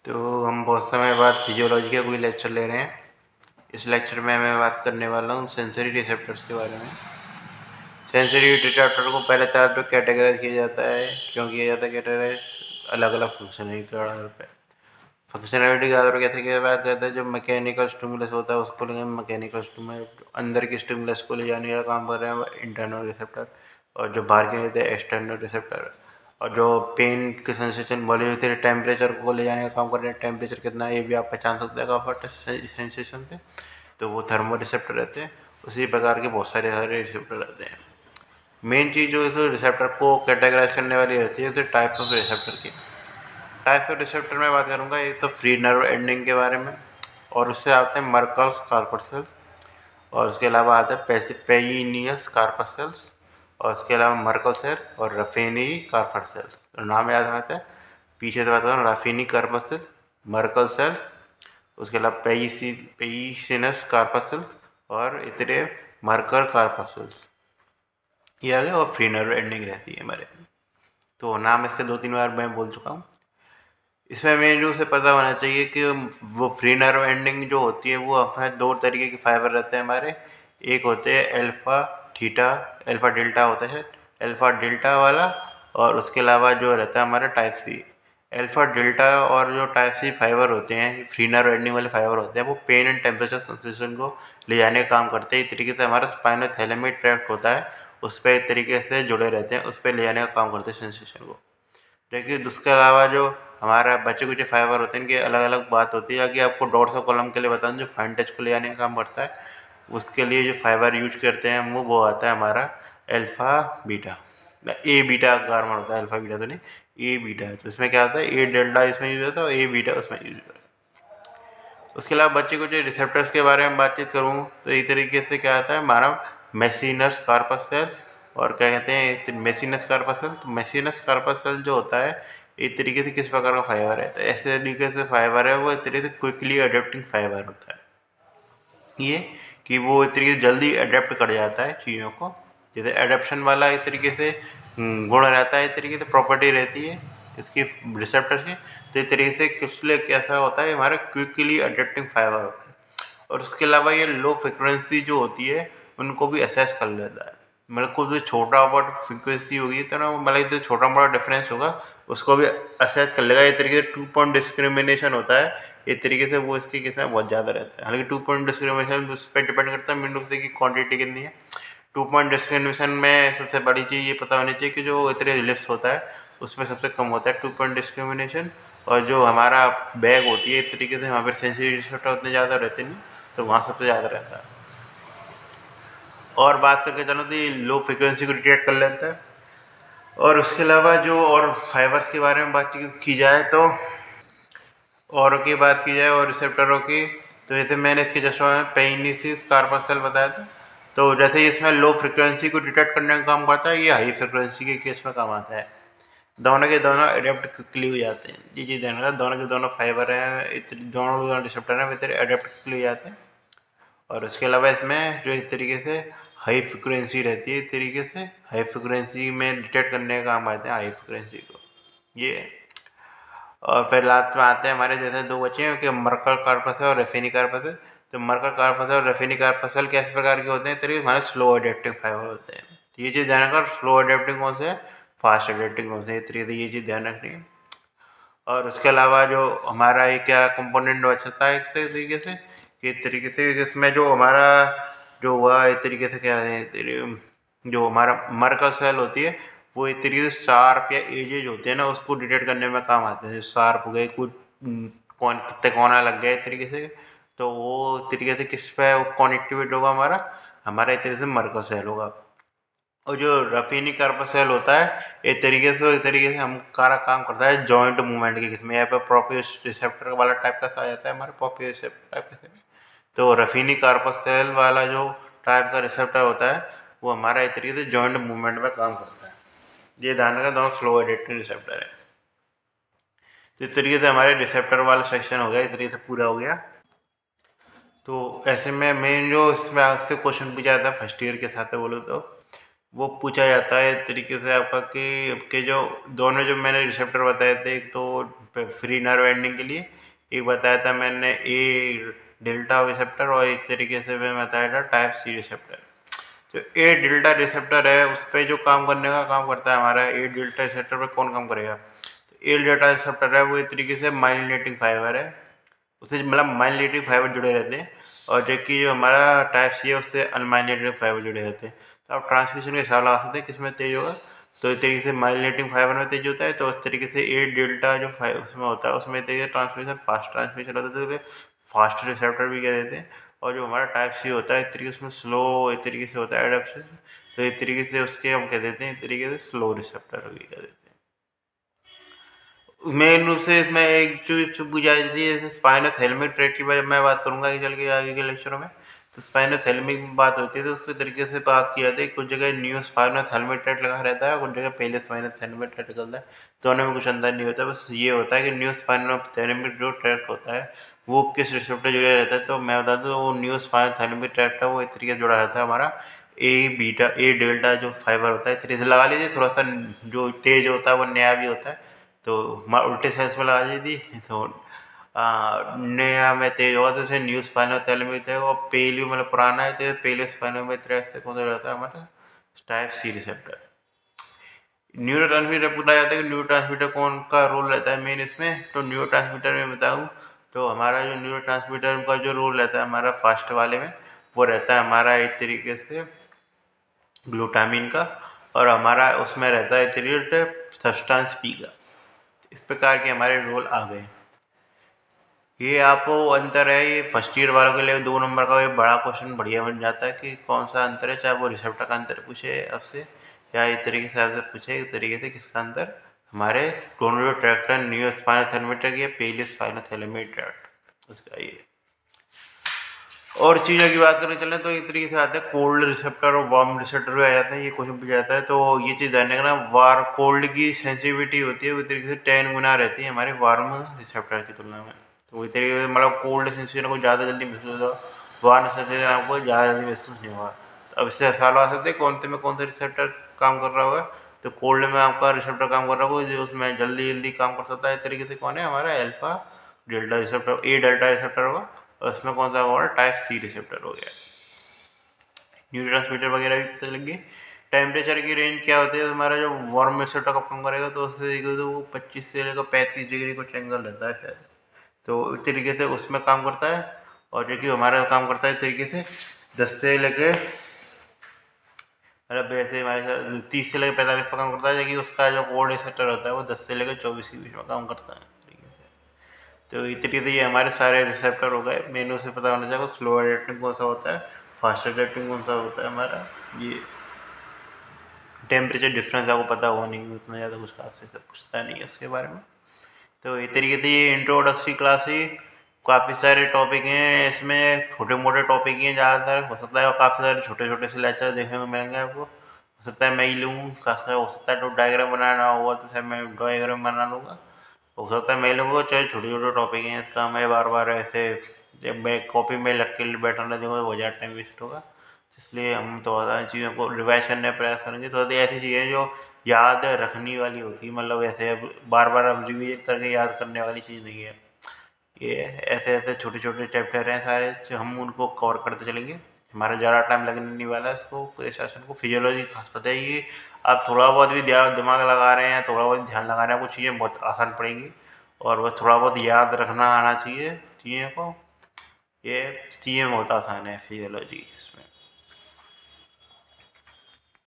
तो हम बहुत समय बाद फिजियोलॉजी का कोई लेक्चर ले रहे हैं। इस लेक्चर में मैं बात करने वाला हूँ सेंसरी रिसेप्टर्स के बारे में। सेंसरी रिसेप्टर को पहले तो कैटेगराइज किया जाता है, क्यों किया जाता है कैटेगराइज, अलग अलग फंक्शनलिटी के आधार पर। फंक्शनलिटी के आधार पर कैसे क्या बात करते हैं, जो मैकेनिकल स्टिमुलस होता है उसको लेंगे मैकेनिकल स्टिमुलस, अंदर की स्टिमुलस को ले जाने का काम कर रहे हैं वो इंटरनल रिसेप्टर, और जो बाहर के लेते हैं एक्सटर्नल रिसेप्टर। और जो पेन की सेंसेशन बोली हुई थी टेम्परेचर को ले जाने का काम कर रहे हैं, टेम्परेचर कितना है ये भी आप पहचान सकते हैं काफी सेंसेशन से, तो वो थर्मो रिसेप्टर रहते हैं। उसी प्रकार के बहुत सारे रिसेप्टर रहते हैं। मेन चीज़ जो है रिसेप्टर को कैटेगराइज करने वाली रहती है तो टाइप्स ऑफ रिसेप्टर की। टाइप्स ऑफ रिसेप्टर में बात करूँगा, एक तो फ्री नर्व एंडिंग के बारे में, और उससे आते हैं मर्कल्स कार्पसेल्स, और उसके अलावा आता है पेइनियस कार्पसेल्स, और उसके अलावा मर्कल सेल और रफेनी कार्पसेल्स। तो नाम याद रखते हैं, पीछे से बताता हूँ, रफेनी कार्पसेल, मर्कल सेल, उसके अलावा पेइसिनस कार्पसेल्स और इतने मर्कर कार्पसेल्स, ये आ गया। और फ्री नर्व एंडिंग रहती है हमारे। तो नाम इसके 2-3 बार मैं बोल चुका हूँ। इसमें मेन रूप से पता होना चाहिए कि वो फ्री नर्व एंडिंग जो होती है वो हमें 2 तरीके के फाइबर रहते हैं हमारे। एक होते हैं अल्फा थीटा, अल्फा डेल्टा होता है, अल्फा डेल्टा वाला, और उसके अलावा जो रहता है हमारा टाइप सी। अल्फा डेल्टा और जो टाइप सी फाइबर होते हैं, फ्री नर्व एंडिंग वाले फाइबर होते हैं, वो पेन एंड टेम्परेचर सेंसेशन को ले जाने का काम करते हैं। इस तरीके से हमारा स्पाइनल थैलेमिक ट्रैक्ट होता है, उस पर एक तरीके से जुड़े रहते हैं, उस पर ले जाने का काम करते हैं सेंसेशन को। लेकिन उसके अलावा जो हमारा बचे कुछ फाइबर होते हैं, इनकी अलग अलग बात होती है कि आपको डॉट्स और कॉलम के लिए बताऊँ, जो फाइन टच को ले जाने का काम करता है, उसके लिए जो फाइबर यूज करते हैं हम वो आता है हमारा अल्फा बीटा, ए बीटा कार्बन होता है, अल्फा बीटा तो नहीं, ए बीटा है। तो इसमें क्या होता है, ए डेल्टा इसमें यूज होता है और ए बीटा उसमें यूज होता है। उसके अलावा बच्चे कुछ रिसेप्टर्स के बारे में बातचीत करूँ तो एक तरीके से क्या आता है हमारा मेसिनस कार्पस सेल्स, और क्या कहते हैं मेसिनस कार्पस सेल। तो मेसिनस कार्पस सेल जो होता है एक तरीके से किस प्रकार का फाइबर है, तो ऐसे तरीके से फाइबर है वो एक तरीके से क्विकली अडेप्टिंग फाइबर होता है ये, कि वो एक तरीके से जल्दी अडेप्ट कर जाता है चीज़ों को। जैसे एडेप्शन वाला एक तरीके से गुण रहता है, एक तरीके से प्रॉपर्टी रहती है इसकी रिसेप्टर की। तो एक तरीके से किसलिए कैसा होता है, हमारा क्विकली अडेप्टिंग फाइबर होता है। और उसके अलावा ये लो फ्रिक्वेंसी जो होती है उनको भी असेस कर लेता है। मतलब कुछ जो छोटा बहुत फ्रिक्वेंसी होगी तो ना, मतलब जो छोटा मोटा डिफरेंस होगा उसको भी असेस कर लेगा। एक तरीके से 2 पॉइंट डिस्क्रिमिनेशन होता है, एक तरीके से वो इसके केस में बहुत ज़्यादा रहता है। हालांकि 2 पॉइंट डिस्क्रिमिनेशन उस पर डिपेंड करता है मेन रूप से कि क्वांटिटी कितनी है। 2 पॉइंट डिस्क्रिमिनेशन में सबसे बड़ी चीज़ ये पता होनी चाहिए कि जो इतने रिलिप्स होता है उसमें सबसे कम होता है 2 पॉइंट डिस्क्रिमिनेशन, और जो हमारा बैग होती है एक तरीके से वहाँ पर सेंसिटिव रिसेप्टर उतने ज़्यादा रहते नहीं, तो वहाँ सबसे ज़्यादा रहता है। और बात करके चलो तो ये लो फ्रिक्वेंसी को डिटेक्ट कर लेता है। और उसके अलावा जो और फाइबर्स के बारे में बातचीत की जाए तो, औरों की बात की जाए और रिसेप्टरों की, तो जैसे मैंने इसके जस्ट पेनिसिस कार्पसेल बताया था, तो जैसे ही इसमें लो फ्रिक्वेंसी को डिटेक्ट करने का काम करता है, ये हाई फ्रिक्वेंसी के केस में काम आता है। दोनों के दोनों अडेप्ट क्विकली हो जाते हैं। जी ध्यान रखना, दोनों के दोनों फाइबर हैं, दोनों रिसेप्टर हैं, वे तेरे अडेप्ट क्विकली हो जाते हैं। और उसके अलावा इसमें जो इस तरीके से हाई फ्रिक्वेंसी रहती है, इस तरीके से हाई फ्रिक्वेंसी में डिटेक्ट करने का काम आते हैं हाई फ्रिक्वेंसी को ये। और फिर लास्ट में आते हैं हमारे जैसे 2 बच्चे हैं कि मर्कल कार्पसेल और रफेनी कार्पसेल। तो मर्कल कार्पसेल और रफेनी कार्पसेल किस प्रकार के होते हैं, तरीके हमारे स्लो अडेप्टिंग फाइबर होते हैं। तो ये चीज़ ध्यान रखना, स्लो अडेप्टिंग कौन से है, फास्ट अडेप्टिंग कौन से, इस तरीके से ये चीज़ ध्यान रखनी है। और उसके अलावा जो हमारा ये क्या कंपोनेंट बचता है एक तरीके से, कि इस तरीके से इसमें जो हमारा जो हुआ एक तरीके से क्या है, जो हमारा मर्कल सेल होती है वो एक तरीके से शार्प या एजेज होते हैं ना, उसको डिटेक्ट करने में काम आते हैं। शार्प हो गए कुछ, कौन कितने कोना लग गए एक तरीके से, तो वो एक तरीके से किस पे कॉन्एक्टिवेट होगा हमारा, हमारा एक तरीके से मर्कल सेल होगा। और जो रफीनी कार्पसेल होता है एक तरीके से हम सारा काम करता है जॉइंट मूवमेंट के किस्म, यहाँ पर प्रोपियोस रिसेप्टर वाला टाइप का आ जाता है हमारे प्रोपियोस टाइप के। तो रफीनी कार्पसेल वाला जो टाइप का रिसेप्टर होता है वो हमारा एक तरीके से जॉइंट मूवमेंट में काम करता है। ये ध्यान रखना, दोनों स्लो एडेप्टिंग रिसेप्टर है। तो इस तरीके से हमारे रिसेप्टर वाला सेक्शन हो गया, इस तरीके से पूरा हो गया। तो ऐसे में मेन जो इसमें आपसे क्वेश्चन पूछा जाता है फर्स्ट ईयर के साथ बोलो तो वो पूछा जाता है इस तरीके से आपका कि जो दोनों जो मैंने रिसेप्टर बताए थे, एक तो फ्री नर्व एंडिंग के लिए, एक बताया था मैंने ए डेल्टा रिसेप्टर और एक तरीके से मैं बताया था टाइप सी रिसेप्टर। तो ए डेल्टा रिसेप्टर है, उस पर जो काम करने का काम करता है हमारा ए डेल्टा रिसेप्टर पर कौन काम करेगा, तो ए डेल्टा रिसेप्टर है वो एक तरीके से माइलिनेटिंग फाइबर है, उससे मतलब माइलिनेटिंग फाइबर जुड़े रहते हैं, और जबकि जो हमारा टाइप सी है उससे अनमाइलिनेटेड फाइबर जुड़े रहते हैं। तो आप ट्रांसमिशन के सवाल आ सकते हैं किसमें तेज होगा, तो इस तरीके से माइलिनेटिंग फाइबर में तेज होता है, तो उस तरीके से ए डेल्टा जो उसमें होता है उसमें तरीके ट्रांसमिशन फास्ट ट्रांसमिशन होता है, तो फास्ट रिसेप्टर भी कह देते हैं। और जो हमारा टाइप सी होता है एक तरीके से उसमें स्लो एक तरीके से होता है एडेप्शन, तो एक तरीके से उसके हम कह देते हैं एक तरीके से स्लो रिसेप्टर भी कह देते हैं। मेन रूप से इसमें एक चीज़ बुझाई जाती है, जैसे स्पाइनोथैलेमिक ट्रैक्ट की मैं बात करूँगा आगे चल के आगे के लेक्चरों में। तो स्पाइनोथैलेमिक में बात होती है तो उसके तरीके से बात की जाती है, कुछ जगह न्यू स्पाइनोथैलेमिक ट्रैक्ट लगा रहता है और कुछ जगह पहले स्पाइनोथैलेमिक ट्रैक्ट निकलता है, दोनों में कुछ अंतर नहीं होता, बस ये होता है कि न्यू स्पाइनोथैलेमिक जो ट्रैक्ट होता है वो किस रिसेप्टर जुड़े रहता है। तो मैं बता दूँ वो न्यू स्पाइनोथैलेमिक ट्रैक्ट है वो एक तरीके से जुड़ा रहता है हमारा ए बीटा ए डेल्टा जो फाइबर होता है, तरीके से लगा लीजिए, थोड़ा सा जो तेज होता है वो नया भी होता है, तो उल्टे सेंस में लगा दी थी, तो नया में तेज होगा तो उसे न्यू स्पाइनोथैलेमिक है, और पेलियो मतलब पुराना है तो पेलियो स्पाइनोमेट्रिक से कौन सा रहता है हमारा टाइप सी रिसेप्टर। न्यूरोट्रांसमीटर पूछा जाता है कि न्यूरोट्रांसमीटर कौन का रोल रहता है मेन इसमें, तो न्यूरोट्रांसमीटर में बताऊँ तो हमारा जो न्यूरोट्रांसमीटर का जो रोल रहता है हमारा फास्ट वाले में, वो रहता है हमारा एक तरीके से ग्लूटामिन का, और हमारा उसमें रहता है एक तरीके सब्सटेंस पी का। इस प्रकार के हमारे रोल आ गए। ये आपको अंतर है, ये फर्स्ट ईयर वालों के लिए 2 नंबर का ये बड़ा क्वेश्चन बढ़िया बन जाता है कि कौन सा अंतर है, चाहे वो रिसेप्टर का अंतर पूछे आपसे या इस तरीके से आपसे पूछे एक तरीके से किसका अंतर, हमारे दोनों जो ट्रैक्ट है न्यू स्पाइनोथैलेमिक या पेली स्पाइनोथैलेमिक ट्रैक्ट उसका ये। और चीज़ों की बात करें चलें तो एक तरीके से आता है कोल्ड रिसेप्टर और वार्म रिसेप्टर भी आ जाते हैं, ये क्वेश्चन पूछा जाता है, तो ये चीज़ जानने का ना वार कोल्ड की सेंसिटिविटी होती है वो तरीके से 10 गुना रहती है हमारे वार्म रिसेप्टर की तुलना में, तो वही तरीके से मतलब कोल्ड सेंसेशन को ज़्यादा जल्दी महसूस होगा, वार्म सेंसेशन आपको ज़्यादा जल्दी महसूस नहीं होगा। तो अब इससे सवाल आ सकते हैं कौन से में कौन सा रिसेप्टर काम कर रहा होगा, तो कोल्ड में आपका रिसेप्टर काम कर रहा होगा जो उसमें जल्दी जल्दी काम कर सकता है, इस तरीके से कौन है हमारा अल्फा डेल्टा रिसेप्टर ए डेल्टा रिसेप्टर होगा, और उसमें कौन सा होगा टाइप सी रिसेप्टर हो गया। न्यूरोट्रांसमीटर वगैरह भी पता लग गई। टेम्परेचर की रेंज क्या होती है, हमारा जो वार्म रिसेप्टर का काम करेगा तो उससे तो वो 25 से लेकर 35 डिग्री कुछ एंगल रहता है शायद, तो इस तरीके से उसमें काम करता है, और जो कि हमारा काम करता है इस तरीके से 10 से लेकर मतलब वैसे हमारे 30 से लेकर 45 का काम करता है, जबकि उसका जो कोल्ड रिसेप्टर होता है वो 10 से लेकर 24 के बीच में काम करता है। तो इस तरीके से ये हमारे सारे रिसेप्टर हो गए, मेनू से पता होना चाहिए स्लो एडेप्टिंग कौन सा होता है, फास्ट एडेप्टिंग कौन सा होता है हमारा, ये टेम्परेचर डिफरेंस आपको पता होगा नहीं, उतना ज़्यादा कुछ आपसे सब पूछता नहीं है उसके बारे में। तो इस तरीके से ये इंट्रोडक्टरी क्लास ही, काफ़ी सारे टॉपिक हैं इसमें, छोटे मोटे टॉपिक ही हैं ज़्यादातर, हो सकता है और काफ़ी सारे छोटे छोटे से लेक्चर देखने को मिलेंगे आपको, हो सकता है मैं ही लूँ, खासकर हो सकता है तो डायग्राम बनाना होगा तो शायद मैं डायग्राम बना लूँगा, हो सकता है मैं लूँगा, चाहे छोटे छोटे टॉपिक हैं इसका मैं बार बार ऐसे जब मैं कॉपी में लग के बैठने दूँगा तो बहुत ज़्यादा टाइम वेस्ट होगा, इसलिए हम थोड़ा सा चीज़ों को रिवाइज करने का प्रयास करेंगे, थोड़ी सी ऐसी चीज़ें जो याद रखने वाली होती है, मतलब ऐसे अब बार बार अब रिवीजन करके याद करने वाली चीज़ नहीं है, ये ऐसे ऐसे छोटे छोटे चैप्टर हैं सारे जो हम उनको कवर करते चलेंगे, हमारा ज़्यादा टाइम लगने नहीं वाला है इसको पूरे सेशन को। फिजियोलॉजी खास पता है कि आप थोड़ा बहुत भी दिमाग लगा रहे हैं, थोड़ा बहुत ध्यान लगा रहे हैं, कुछ चीज़ें बहुत आसान पड़ेंगी, और बस थोड़ा बहुत याद रखना आना चाहिए चीज़ों को, ये चीज़ें बहुत आसान है फिजियोलॉजी इसमें।